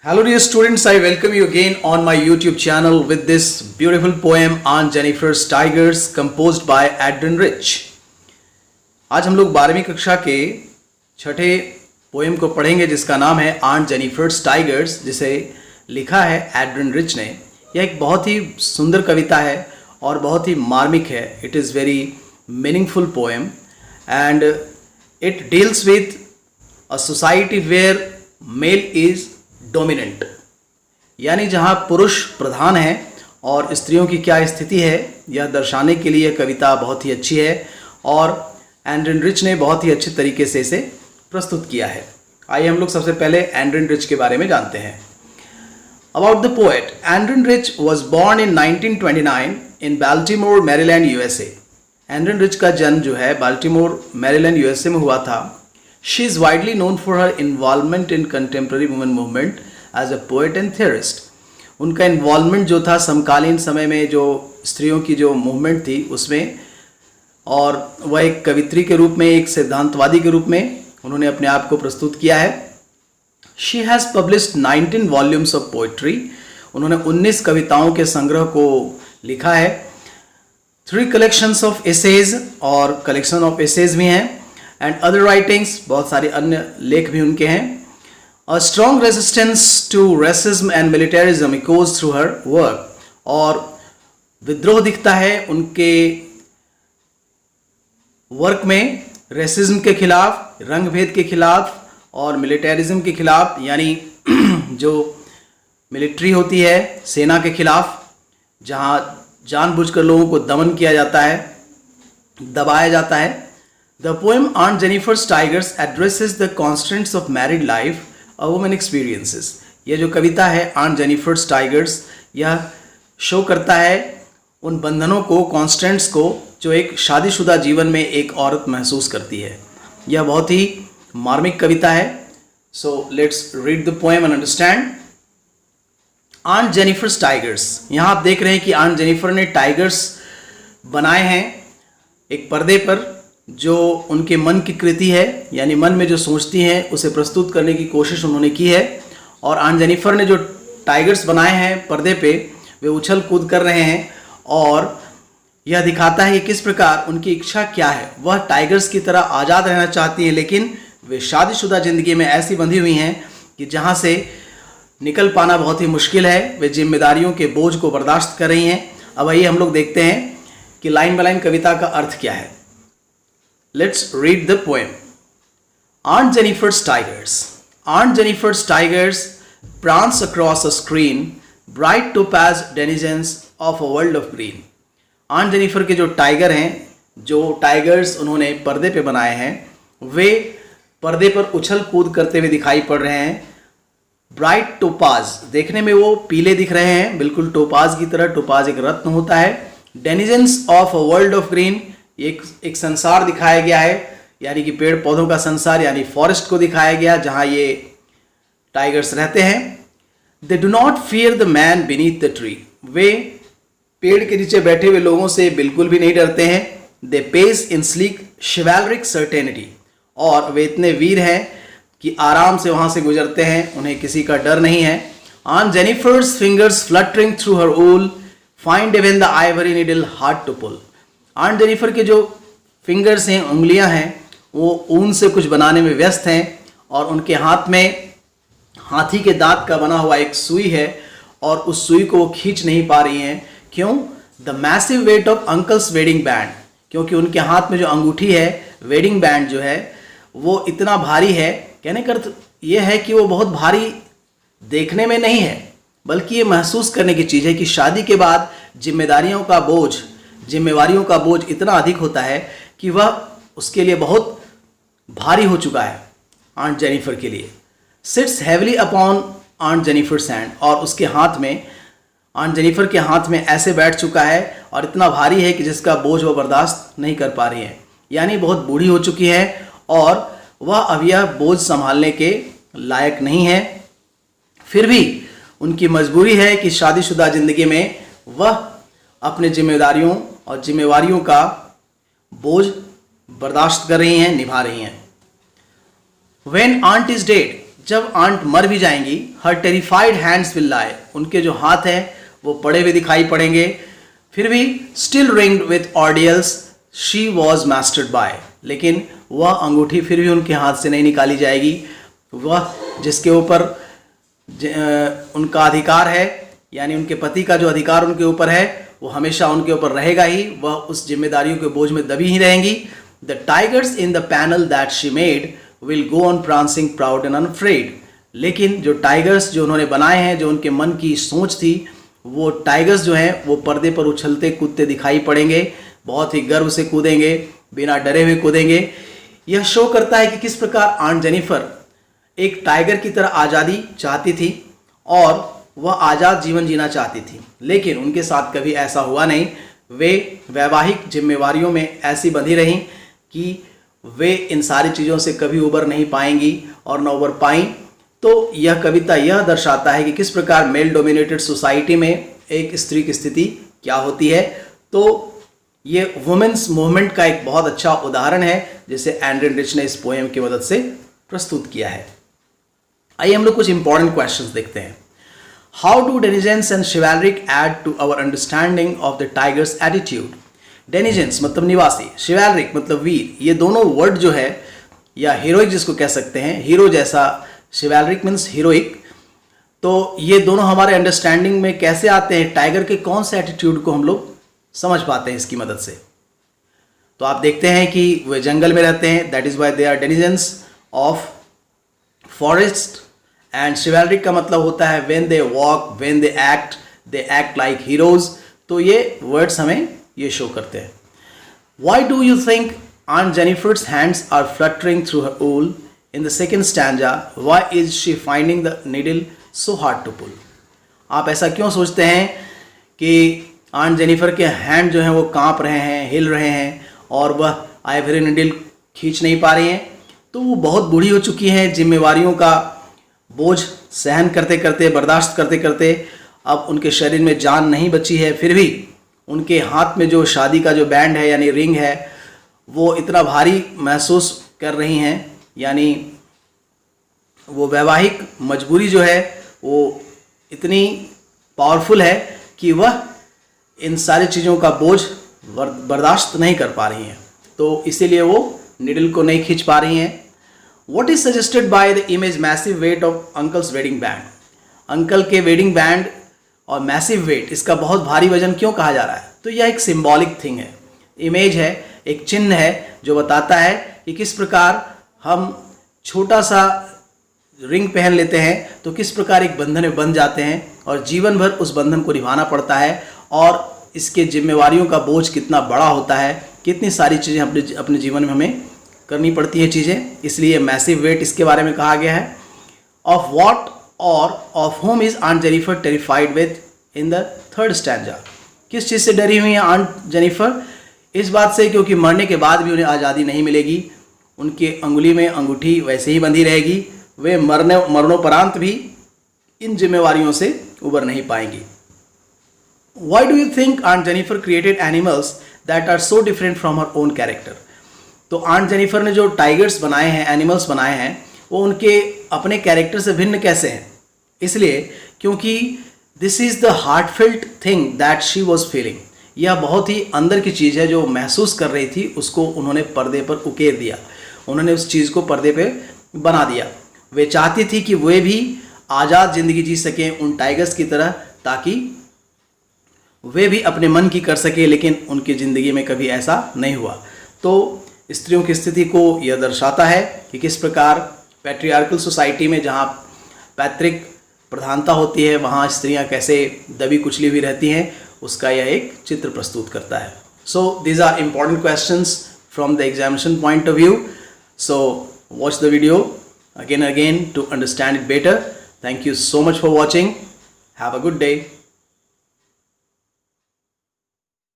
Hello dear students, I welcome you again on my YouTube channel with this beautiful poem Aunt Jennifer's Tigers composed by Adrian Rich. आज हम लोग 12वीं कक्षा के छठे poem को पढ़ेंगे जिसका नाम है Aunt Jennifer's Tigers, जिसे लिखा है एड्रियन रिच ने। यह एक बहुत ही सुंदर कविता है और बहुत ही मार्मिक है। It is very meaningful poem and it deals with a society where male is dominant, यानी जहाँ पुरुष प्रधान है और स्त्रियों की क्या स्थिति है, यह दर्शाने के लिए कविता बहुत ही अच्छी है और एड्रियन रिच ने बहुत ही अच्छे तरीके से इसे प्रस्तुत किया है। आइए हम लोग सबसे पहले एड्रियन रिच के बारे में जानते हैं। About the poet, Adrienne Rich was born in 1929 in Baltimore, Maryland, USA. Adrienne Rich का जन्म जो है बाल्टीमोर, मैरीलैंड, यूएसए में हुआ था। She is widely known for her involvement in contemporary women movement as a poet and theorist. उनका involvement जो था समकालीन समय में जो स्त्रियों की जो मूवमेंट थी उसमें, और वह एक कवित्री के रूप में, एक सिद्धांतवादी के रूप में उन्होंने अपने आप को प्रस्तुत किया है। She has published 19 volumes of poetry. उन्होंने 19 कविताओं के संग्रह को लिखा है। 3 collections of essays, और कलेक्शन ऑफ एसेज भी हैं, एंड अदर राइटिंग्स, बहुत सारे अन्य लेख भी उनके हैं। A strong resistance to racism and militarism echoes through her work, और विद्रोह दिखता है उनके वर्क में रेसिज्म के खिलाफ, रंग भेद के खिलाफ और मिलिटरिज्म के खिलाफ, यानी जो मिलिट्री होती है सेना के खिलाफ, जहाँ जानबूझकर लोगों को दमन किया जाता है, दबाया जाता है। The poem Aunt Jennifer's Tigers addresses the constraints of married life a woman experiences. यह जो कविता है Aunt Jennifer's Tigers, यह शो करता है उन बंधनों को, कॉन्स्टेंट्स को, जो एक शादीशुदा जीवन में एक औरत महसूस करती है। यह बहुत ही मार्मिक कविता है। So let's read the poem and understand. Aunt Jennifer's Tigers. यहाँ आप देख रहे हैं कि Aunt Jennifer ने टाइगर्स बनाए हैं एक पर्दे पर, जो उनके मन की कृति है, यानी मन में जो सोचती हैं उसे प्रस्तुत करने की कोशिश उन्होंने की है। और आन जेनिफर ने जो टाइगर्स बनाए हैं पर्दे पे, वे उछल कूद कर रहे हैं और यह दिखाता है कि किस प्रकार उनकी इच्छा क्या है। वह टाइगर्स की तरह आज़ाद रहना चाहती हैं, लेकिन वे शादीशुदा ज़िंदगी में ऐसी बंधी हुई हैं कि जहाँ से निकल पाना बहुत ही मुश्किल है। वे जिम्मेदारियों के बोझ को बर्दाश्त कर रही हैं। अब आइए हम लोग देखते हैं कि लाइन बाय लाइन कविता का अर्थ क्या है। Let's read the poem. Aunt Jennifer's Tigers. Aunt Jennifer's Tigers prance across a screen, bright topaz denizens of a world of green. Aunt Jennifer के जो टाइगर हैं, जो टाइगर्स उन्होंने पर्दे पे बनाए हैं, वे पर्दे पर उछल कूद करते हुए दिखाई पड़ रहे हैं। ब्राइट टोपाज, देखने में वो पीले दिख रहे हैं, बिल्कुल टोपाज की तरह। टोपाज एक रत्न होता है। Denizens of a world of green, एक संसार दिखाया गया है, यानी कि पेड़ पौधों का संसार, यानी फॉरेस्ट को दिखाया गया जहां ये टाइगर्स रहते हैं। They do not fear the man beneath the tree, वे पेड़ के नीचे बैठे हुए लोगों से बिल्कुल भी नहीं डरते हैं। They pace in sleek chivalric certainty, और वे इतने वीर हैं कि आराम से वहां से गुजरते हैं, उन्हें किसी का डर नहीं है। On Jennifer's fingers fluttering through her wool, find even the ivory needle hard to pull. Aunt Jennifer के जो फिंगर्स हैं, उंगलियां हैं, वो ऊन से कुछ बनाने में व्यस्त हैं, और उनके हाथ में हाथी के दांत का बना हुआ एक सुई है, और उस सुई को वो खींच नहीं पा रही हैं। क्यों? The massive weight of Uncle's wedding band, क्योंकि उनके हाथ में जो अंगूठी है, वेडिंग बैंड जो है, वो इतना भारी है। कहने का अर्थ ये है कि वो बहुत भारी देखने में नहीं है, बल्कि ये महसूस करने की चीज़ है कि शादी के बाद जिम्मेवारियों का बोझ इतना अधिक होता है कि वह उसके लिए बहुत भारी हो चुका है। आंट जेनिफर के लिए sits heavily upon Aunt Jennifer's hand, और उसके हाथ में, आंट जेनिफर के हाथ में ऐसे बैठ चुका है और इतना भारी है कि जिसका बोझ वह बर्दाश्त नहीं कर पा रही है, यानी बहुत बूढ़ी हो चुकी है और वह अब यह बोझ संभालने के लायक नहीं है। फिर भी उनकी मजबूरी है कि शादीशुदा ज़िंदगी में वह अपने जिम्मेदारियों और जिम्मेवारियों का बोझ बर्दाश्त कर रही हैं, निभा रही हैं। When aunt is dead, जब आंट मर भी जाएंगी, हर टेरिफाइड हैंड्स विल लाई, उनके जो हाथ हैं वो पड़े हुए दिखाई पड़ेंगे, फिर भी still ringed with ordeals she was mastered by, लेकिन वह अंगूठी फिर भी उनके हाथ से नहीं निकाली जाएगी। वह जिसके ऊपर उनका अधिकार है, यानी उनके पति का जो अधिकार उनके ऊपर है, वो हमेशा उनके ऊपर रहेगा ही, वह उस जिम्मेदारियों के बोझ में दबी ही रहेंगी। The tigers in the panel that she made will go on prancing proud and unafraid, लेकिन जो टाइगर्स जो उन्होंने बनाए हैं, जो उनके मन की सोच थी, वो टाइगर्स जो हैं वो पर्दे पर उछलते कूदते दिखाई पड़ेंगे, बहुत ही गर्व से कूदेंगे, बिना डरे हुए कूदेंगे। यह शो करता है कि किस प्रकार आंट जेनिफर एक टाइगर की तरह आज़ादी चाहती थी और वह आज़ाद जीवन जीना चाहती थी, लेकिन उनके साथ कभी ऐसा हुआ नहीं। वे वैवाहिक जिम्मेवारियों में ऐसी बंधी रहीं कि वे इन सारी चीज़ों से कभी उबर नहीं पाएंगी और न उबर पाई। तो यह कविता यह दर्शाता है कि किस प्रकार मेल डोमिनेटेड सोसाइटी में एक स्त्री की स्थिति क्या होती है। तो ये वुमेन्स मूवमेंट का एक बहुत अच्छा उदाहरण है, जिसे एंड्रिन रिच ने इस पोएम की मदद से प्रस्तुत किया है। आइए हम लोग कुछ इंपॉर्टेंट क्वेश्चंस देखते हैं। How do denizens and chivalric add to our understanding of the tigers' attitude. Denizens मतलब निवासी, शिवैलरिक मतलब वीर, ये दोनों वर्ड जो है, या हीरोइक जिसको कह सकते हैं, हीरो जैसा, शिवैलरिक मीन्स हीरोइक। तो ये दोनों हमारे अंडरस्टैंडिंग में कैसे आते हैं, टाइगर के कौन से एटीट्यूड को हम लोग समझ पाते हैं इसकी मदद से। तो आप देखते हैं कि वे जंगल में रहते हैं, that is why they are denizens of forest. And chivalric का मतलब होता है when they walk, when they act like heroes. तो ये वर्ड्स हमें ये शो करते हैं। Why do you think Aunt Jennifer's hands are fluttering through her wool in the second stanza? Why is she finding the needle so hard to pull? आप ऐसा क्यों सोचते हैं कि आंट जेनिफर के हैंड जो हैं वो कांप रहे हैं, हिल रहे हैं और वह आइवरी नीडल खींच नहीं पा रही हैं? तो वो बहुत बूढ़ी हो चुकी हैं, जिम्मेवारियों का बोझ सहन करते करते, बर्दाश्त करते करते अब उनके शरीर में जान नहीं बची है। फिर भी उनके हाथ में जो शादी का जो बैंड है यानी रिंग है, वो इतना भारी महसूस कर रही हैं, यानी वो वैवाहिक मजबूरी जो है वो इतनी पावरफुल है कि वह इन सारी चीज़ों का बोझ बर्दाश्त नहीं कर पा रही हैं। तो इसीलिए वो निडल को नहीं खींच पा रही हैं। What is suggested by the image massive weight of uncle's wedding band? Uncle के वेडिंग बैंड और मैसिव वेट, इसका बहुत भारी वजन क्यों कहा जा रहा है? तो यह एक सिंबॉलिक थिंग है, इमेज है, एक चिन्ह है जो बताता है कि किस प्रकार हम छोटा सा रिंग पहन लेते हैं तो किस प्रकार एक बंधन में बंध जाते हैं और जीवन भर उस बंधन को निभाना पड़ता है, और इसके जिम्मेवारियों का बोझ कितना बड़ा होता है, कितनी सारी चीज़ें अपने जीवन में हमें करनी पड़ती हैं चीज़ें। इसलिए मैसिव वेट इसके बारे में कहा गया है। Of what or of whom is Aunt Jennifer terrified with in the third stanza? किस चीज़ से डरी हुई है आंट जेनिफर? इस बात से क्योंकि मरने के बाद भी उन्हें आज़ादी नहीं मिलेगी, उनके अंगुली में अंगूठी वैसे ही बंधी रहेगी, वे मरणोपरांत भी इन जिम्मेवारियों से उबर नहीं पाएंगी। Why do you think Aunt Jennifer created animals that are so different from her own character? तो आंट जेनिफर ने जो टाइगर्स बनाए हैं, एनिमल्स बनाए हैं, वो उनके अपने कैरेक्टर से भिन्न कैसे हैं? इसलिए क्योंकि this is the heartfelt thing that she was feeling. यह बहुत ही अंदर की चीज़ है जो महसूस कर रही थी, उसको उन्होंने पर्दे पर उकेर दिया, उन्होंने उस चीज़ को पर्दे पे बना दिया। वे चाहती थी कि वे भी आज़ाद ज़िंदगी जी सकें उन टाइगर्स की तरह, ताकि वे भी अपने मन की कर सके, लेकिन उनकी ज़िंदगी में कभी ऐसा नहीं हुआ। तो स्त्रियों की स्थिति को यह दर्शाता है कि किस प्रकार पैट्रियार्कल सोसाइटी में जहाँ पैतृक प्रधानता होती है, वहाँ स्त्रियाँ कैसे दबी कुचली हुई रहती हैं, उसका यह एक चित्र प्रस्तुत करता है। So these are important questions from the examination point of view. So watch the video again and again to understand it better. Thank you so much for watching. Have a good day.